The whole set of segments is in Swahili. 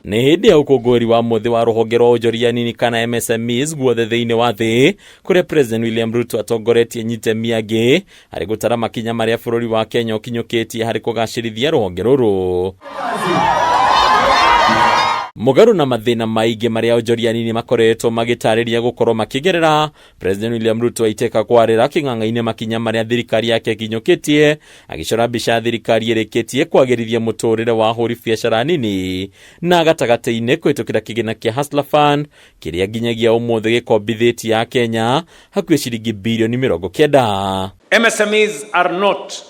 Nĩ hĩndĩ ya ũkũngũĩri wa mũthĩ wa rũhonge rwa onjoria nini kana MSMEs guothe thĩinĩ wa thĩ, kũrĩa President William Ruto atongoretie nyitemi angĩ harĩ gũtara makinya marĩa bũrũri wa Kenya ũkinyũkĩtie harĩ kũgacĩrithia rũhonge rũrũ. Mũgarũ na mathĩna maingĩ marĩa onjoria nini makoretwo magĩtarĩria gũkorwo makĩgerera, President William Ruto aitĩka kwarĩra kĩng'ang'a-inĩ makinya marĩa thirikari yake ĩkinyũkĩtie, agĩcora mbica thirikari ĩrĩkĩtie kwagĩrithia mũtũrĩre wa ahũri biacara nini na gatagatĩ-inĩ kũhĩtũkĩra kĩgĩna kĩa Hustler Fund kĩrĩa nginyagia ũmũthĩ gĩkombithĩtie Akenya hakuhĩ ciringi birioni 90. MSMEs are not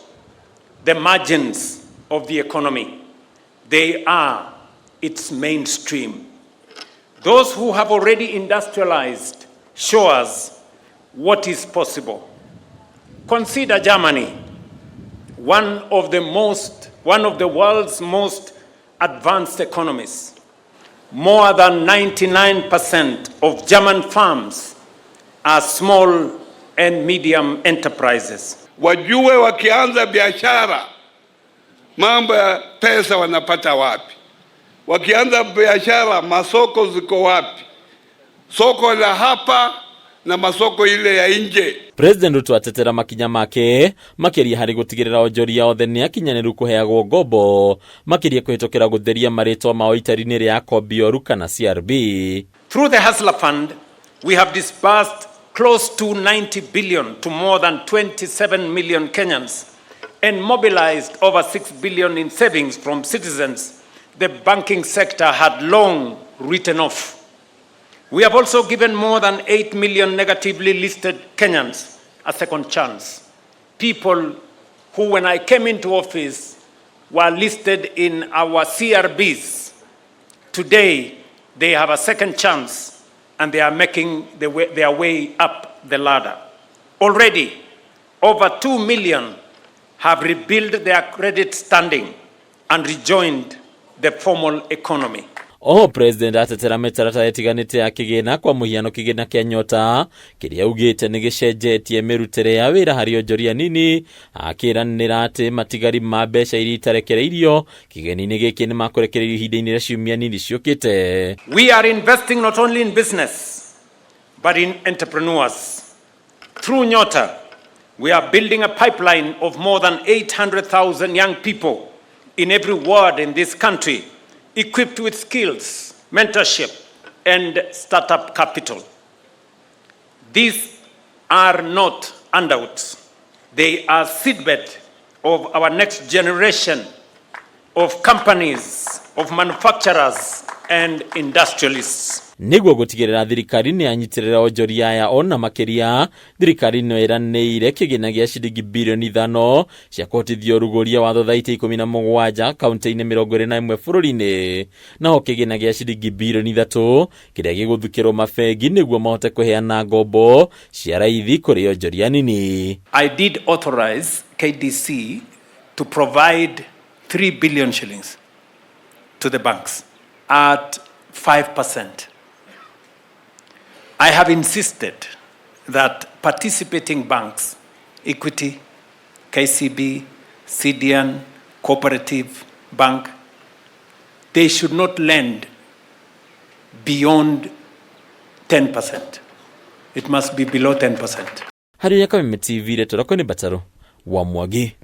the margins of the economy. They are its mainstream. Those who have already industrialized show us what is possible. Consider Germany, one of the world's most advanced economies. More than 99% of German farms are small and medium enterprises. Wajue wakianza biashara, mambo ya pesa wanapata wapi? Wakianza biashara, masoko ziko wapi? Soko la hapa na masoko ile ya nje. President Ruto atetera makinya make makiria harĩ gũtigĩrĩra onjoria othe nĩ akinyanĩru kũheagwo ngombo, makiria kũhĩtũkĩra gũtheria marĩtwa mao itari-inĩ rĩa KOBIORU kana CRB. Through the Hustler Fund, we have disbursed close to 90 billion to more than 27 million Kenyans and mobilized over 6 billion in savings from citizens the banking sector had long written off. We have also given more than 8 million negatively listed Kenyans a second chance. People who, when I came into office, were listed in our CRBs. Today, they have a second chance and they are making their way up the ladder. Already, over 2 million have rebuilt their credit standing and rejoined the formal economy. President atetera mĩtaratara ĩtiganĩte ya kĩgĩna kwa mũhiano kĩgĩna kĩa nyota kĩrĩa augĩte nĩ gĩcenjetie mĩrutĩre ya wĩra harĩ onjoria nini, akĩranĩra atĩ matigari ma mbeca iria itarekereirio kĩgĩna-inĩ gĩkĩ nĩ makũrekereirio ihinda-inĩ rĩa ciumia nini ciũkĩte. We are investing not only in business but in entrepreneurs. Through Nyota, we are building a pipeline of more than 800,000 young people in every ward in this country, equipped with skills, mentorship, and startup capital. These are not handouts. They are seedbed of our next generation of companies, of manufacturers, and industrialists. Nĩguo gũtigĩrĩra thirikari nĩ yanyitirĩra onjoria aya ona makiria, thirikari no ĩranĩire kĩgĩna gĩa ciringi birioni 5 cia kũhotithia ũrugũria wa thothaitĩ 17 kaunti-inĩ 21 bũrũri-inĩ, naho kĩgĩna gĩa ciringi birioni 3 kĩrĩa gĩgũthukĩrwo mabengi nĩguo mahote kũheana ngombo cia raithi kũrĩ onjoria nini. I did authorize KDC to provide 3 billion shillings to the banks at 5%. I have insisted that participating banks, Equity, KCB, CDN, Cooperative Bank, they should not lend beyond 10%. It must be below 10%. Harĩ Yakame TV retora kwenye bataro wa Mwagi.